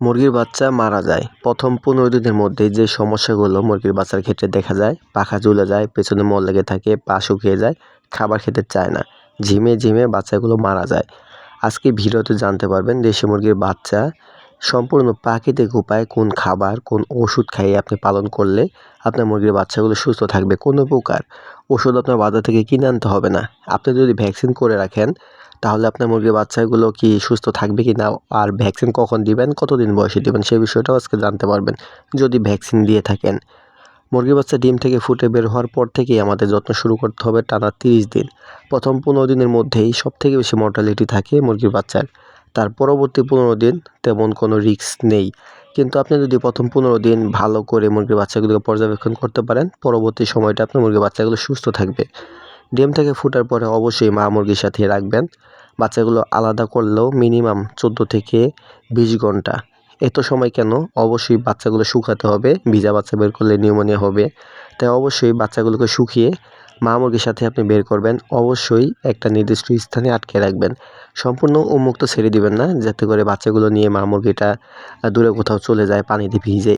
মুরগির বাচ্চা মারা যায়। প্রথম ১৫ দিনের মধ্যেই যে সমস্যাগুলো মুরগির বাচ্চার ক্ষেত্রে দেখা যায়, পাখা ঝুলে যায়, পেছনে মল লেগে থাকে, পা শুকিয়ে যায়, খাবার খেতে চায় না, ঝিমিয়ে ঝিমিয়ে বাচ্চাগুলো মারা যায়। আজকে ভিডিওতে জানতে পারবেন দেশি মুরগির বাচ্চা সম্পূর্ণ প্রাকৃতিক উপায়ে কোন খাবার, কোন ওষুধ খাইয়ে আপনি পালন করলে আপনার মুরগির বাচ্চাগুলো সুস্থ থাকবে। কোনো প্রকার ওষুধ আপনার বাজার থেকে কিনে আনতে হবে না। আপনি যদি ভ্যাকসিন করে রাখেন তাহলে আপনার মুরগির বাচ্চাগুলো কি সুস্থ থাকবে কি না, আর ভ্যাকসিন কখন দিবেন, কতদিন বয়সে দিবেন সেই বিষয়টাও আজকে জানতে পারবেন যদি ভ্যাকসিন দিয়ে থাকেন। মুরগির বাচ্চা ডিম থেকে ফুটে বের হওয়ার পর থেকেই আমাদের যত্ন শুরু করতে হবে টানা 30 দিন। প্রথম 15 দিনের মধ্যেই সবথেকে বেশি মর্টালিটি থাকে মুরগির বাচ্চার। তার পরবর্তী 15 দিন তেমন কোনো রিস্ক নেই। কিন্তু আপনি যদি প্রথম 15 দিন ভালো করে মুরগির বাচ্চাগুলোকে পর্যবেক্ষণ করতে পারেন, পরবর্তী সময়টা আপনার মুরগির বাচ্চাগুলো সুস্থ থাকবে। ডিম থেকে ফোটার পরে অবশ্যই মা মুরগির সাথে রাখবেন। বাচ্চাগুলো আলাদা করলেও মিনিমাম 14 থেকে 20 ঘন্টা। এত সময় কেন? অবশ্যই বাচ্চাগুলো শুকাতে হবে। ভিজা বাচ্চা বের করলে নিউমোনিয়া হবে। তাই অবশ্যই বাচ্চাগুলোকে শুকিয়ে মা মুরগির সাথে আপনি বের করবেন। অবশ্যই একটা নির্দিষ্ট স্থানে আটকে রাখবেন। সম্পূর্ণ উন্মুক্ত ছেড়ে দিবেন না, যাতে করে বাচ্চাগুলো নিয়ে মা মুরগিটা দূরে কোথাও চলে যায় পানিতে ভিজে।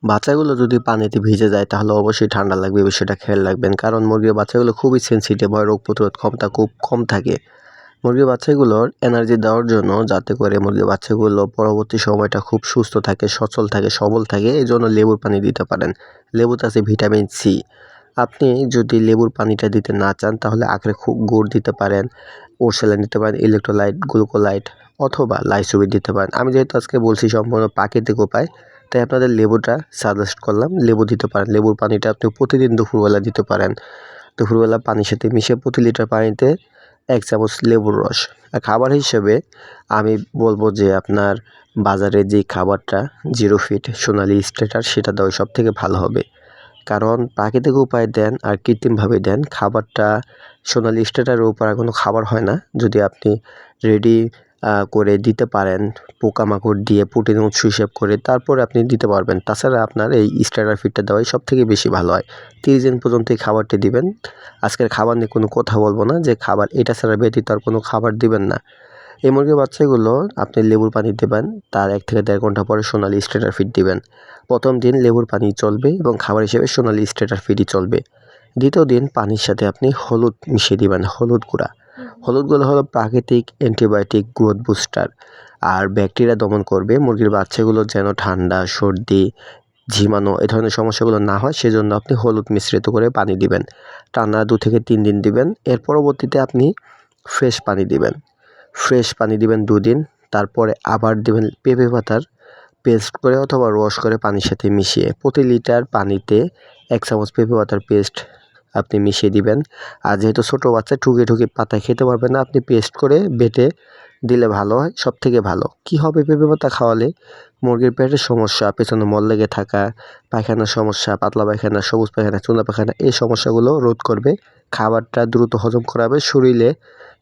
বাচ্চাগুলো যদি পানিতে ভিজে যায় তাহলে অবশ্যই ঠান্ডা লাগবে, বিষয়টা খেয়াল রাখবেন। কারণ মুরগির বাচ্চাগুলো খুবই সেনসিটিভ হয়, রোগ প্রতিরোধ ক্ষমতা খুব কম থাকে। মুরগির বাচ্চাগুলোর এনার্জি দেওয়ার জন্য, যাতে করে মুরগির বাচ্চাগুলো পরবর্তী সময়টা খুব সুস্থ থাকে, সচল থাকে, সবল থাকে, এই জন্য লেবুর পানি দিতে পারেন। লেবুতে আছে ভিটামিন সি। আপনি যদি লেবুর পানিটা দিতে না চান তাহলে আখের গুড় দিতে পারেন, ওরসেলাইন দিতে পারেন, ইলেক্ট্রোলাইট, গ্লুকোলাইট অথবা লাইসোবিট দিতে পারেন। আমি যেহেতু আজকে বলছি সম্পূর্ণ প্রাকৃতিক উপায়, তাই আপনাদের লেবুটা সাজেস্ট করলাম। লেবু দিতে পারেন। লেবুর পানিটা আপনি প্রতিদিন দুপুরবেলা দিতে পারেন। দুপুরবেলা পানির সাথে মিশিয়ে প্রতি লিটার পানিতে 1 চামচ লেবুর রস। আর খাবার হিসেবে আমি বলবো যে আপনার বাজারে যে খাবারটা জিরো ফিট সোনালি স্ট্যাটার সেটা দেওয়া সবথেকে ভালো হবে। কারণ প্রাকৃতিক উপায়ে দেন আর কৃত্রিমভাবে দেন, খাবারটা সোনালি স্ট্যাটারের উপর আর কোনো খাবার হয় না। যদি আপনি রেডি করে দিতে পারেন, পোকামাকড় দিয়ে প্রোটিন উৎস হিসেব করে, তারপরে আপনি দিতে পারবেন। তাছাড়া আপনার এই স্ট্যাটার ফিডটা দেওয়াই সবথেকে বেশি ভালো হয়। 30 দিন পর্যন্ত এই খাবারটি দিবেন। আজকের খাবার নিয়ে কোনো কথা বলবো না যে খাবার এটা ছাড়া ব্যতীত আর কোনো খাবার দিবেন না। এই মুরগির বাচ্চাগুলো আপনি লেবুর পানি দেবেন, তার 1 থেকে 1.5 ঘন্টা পরে সোনালি স্ট্যাটার ফিড দিবেন। প্রথম দিন লেবুর পানি চলবে এবং খাবার হিসেবে সোনালি স্ট্যাটার ফিডই চলবে। দ্বিতীয় দিন পানির সাথে আপনি হলুদ মিশিয়ে দিবেন, হলুদ গুঁড়া। হলুদ গুঁড়া হলো প্রাকৃতিক অ্যান্টিবায়োটিক, গ্রোথ বুস্টার আর ব্যাকটেরিয়া দমন করবে। মুরগির বাচ্চাগুলো যেন ঠান্ডা, সর্দি, ঝিমানো এ ধরনের সমস্যাগুলো না হয় সেজন্য আপনি হলুদ মিশ্রিত করে পানি দিবেন। টানা 2 থেকে 3 দিন দিবেন। এর পরবর্তীতে আপনি ফ্রেশ পানি দিবেন। ফ্রেশ পানি দিবেন 2 দিন। তারপরে আবার দিবেন পেঁপে পাতার পেস্ট করে অথবা রস করে পানির সাথে মিশিয়ে। প্রতি লিটার পানিতে 1 চামচ পেঁপে পাতার পেস্ট আপনি মিশিয়ে দিবেন। আর যেহেতু ছোটো বাচ্চা ঠুকে ঠুকে পাতা খেতে পারবে না, আপনি পেস্ট করে বেটে দিলে ভালো হয়, সবথেকে ভালো। কি হবে পেঁপে পাতা খাওয়ালে? মুরগির পেটের সমস্যা, পেছনে মল লেগে থাকা, পায়খানার সমস্যা, পাতলা পায়খানা, সবুজ পায়খানা, চুনা পায়খানা, এই সমস্যাগুলো রোধ করবে। খাবারটা দ্রুত হজম করাবে, শরীরে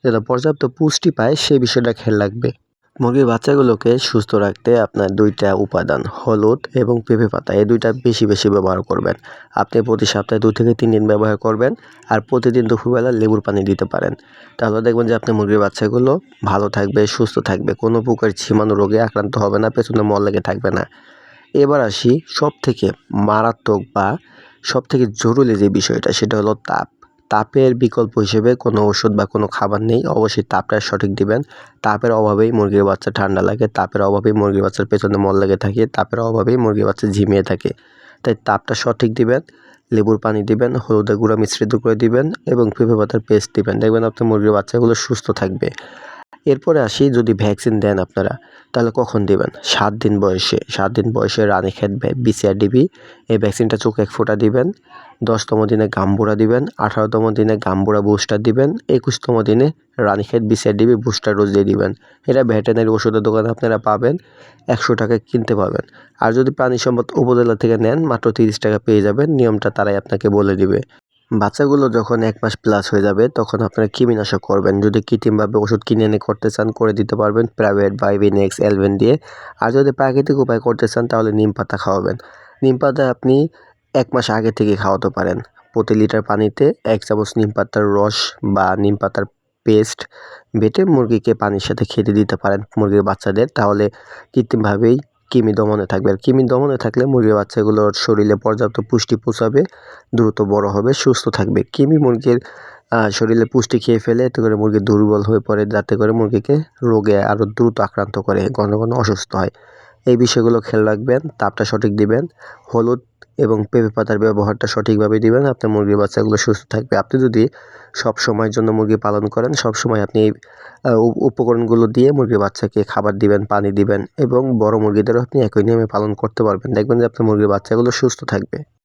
যেন পর্যাপ্ত পুষ্টি পায় সেই বিষয়টা খেয়াল রাখবে। মুরগির বাচ্চাগুলোকে সুস্থ রাখতে আপনার 2টা উপাদান, হলুদ এবং পেঁপে পাতা, এই 2টা বেশি বেশি ব্যবহার করবেন। আপনি প্রতি সপ্তাহে 2 থেকে 3 দিন ব্যবহার করবেন আর প্রতিদিন দুপুরবেলা লেবুর পানি দিতে পারেন। তাহলে দেখবেন যে আপনার মুরগির বাচ্চাগুলো ভালো থাকবে, সুস্থ থাকবে, কোনো প্রকার ঝিমানো রোগে আক্রান্ত হবে না, পেছনে মল লেগে থাকবে না। এবার আসি সবথেকে মারাত্মক বা সবথেকে জরুরি যে বিষয়টা, সেটা হলো তাপ। তাপের বিকল্প হিসেবে কোনো ওষুধ বা কোনো খাবার নেই। অবশ্যই তাপটা সঠিক দিবেন। তাপের অভাবেই মুরগির বাচ্চা ঠান্ডা লাগে, তাপের অভাবেই মুরগির বাচ্চার পেছনে মল লেগে থাকে, তাপের অভাবেই মুরগির বাচ্চা ঝিমিয়ে থাকে। তাই তাপটা সঠিক দিবেন, লেবুর পানি দিবেন, হলুদের গুঁড়া মিশ্রিত করে দিবেন এবং পেঁপে পাতার পেস্ট দিবেন। দেখবেন আপনার মুরগির বাচ্চাগুলো সুস্থ থাকবে। এরপরে আসি, যদি ভ্যাকসিন দেন আপনারা তাহলে কখন দিবেন? 7 দিন বয়সে। 7 দিন বয়সে রানীক্ষেত BCR/DB এই ভ্যাকসিনটা চোখে 1 ফোঁটা দিবেন। 10তম দিনে গাম্বুরা দিবেন। 18তম দিনে গাম্বুরা বুস্টার দিবেন। 21তম দিনে রানীক্ষেত BCR/DB বুস্টার ডোজ দিয়ে দিবেন। এটা ভেটেরিনারি ওষুধের দোকানে আপনারা পাবেন, 100 টাকায় কিনতে পাবেন। আর যদি প্রাণী সম্পদ উপজেলা থেকে নেন মাত্র 30 টাকা পেয়ে যাবেন। নিয়মটা তারাই আপনাকে বলে দিবে। বাচ্চাগুলো যখন 1 মাস প্লাস হয়ে যাবে তখন আপনারা কৃমিনাশক করবেন। যদি কৃত্রিমভাবে ওষুধ কিনে এনে করতে চান করে দিতে পারবেন, প্রাইভেট বা ইভিনেক্স, এলভেন দিয়ে। আর যদি প্রাকৃতিক উপায় করতে চান তাহলে নিম পাতা খাওয়াবেন। নিম পাতা আপনি 1 মাস আগে থেকে খাওয়াতে পারেন। প্রতি লিটার পানিতে 1 চামচ নিম পাতার রস বা নিম পাতার পেস্ট বেটে মুরগিকে পানির সাথে খেতে দিতে পারেন মুরগির বাচ্চাদের। তাহলে কৃত্রিমভাবেই কৃমি দমনে থাকবে। আর কৃমি দমনে থাকলে মুরগির বাচ্চাগুলোর শরীরে পর্যাপ্ত পুষ্টি পৌঁছাবে, দ্রুত বড় হবে, সুস্থ থাকবে। কৃমি মুরগির শরীরে পুষ্টি খেয়ে ফেলে, এতে করে মুরগি দুর্বল হয়ে পড়ে, যাতে করে মুরগিকে রোগে আরও দ্রুত আক্রান্ত করে, ঘন ঘন অসুস্থ হয়। এই বিষয়গুলো খেয়াল রাখবেন, তাপটা সঠিক দিবেন, হলুদ এবং পেঁপে পাতার ব্যবহারটা সঠিকভাবে দিবেন, আপনার মুরগির বাচ্চাগুলো সুস্থ থাকবে। আপনি যদি সব সময়ের জন্য মুরগি পালন করেন, সব সময় আপনি এই উপকরণগুলো দিয়ে মুরগির বাচ্চাকে খাবার দিবেন, পানি দিবেন এবং বড় মুরগিদেরও আপনি একই নিয়মে পালন করতে পারবেন। দেখবেন যে আপনার মুরগির বাচ্চাগুলো সুস্থ থাকবে।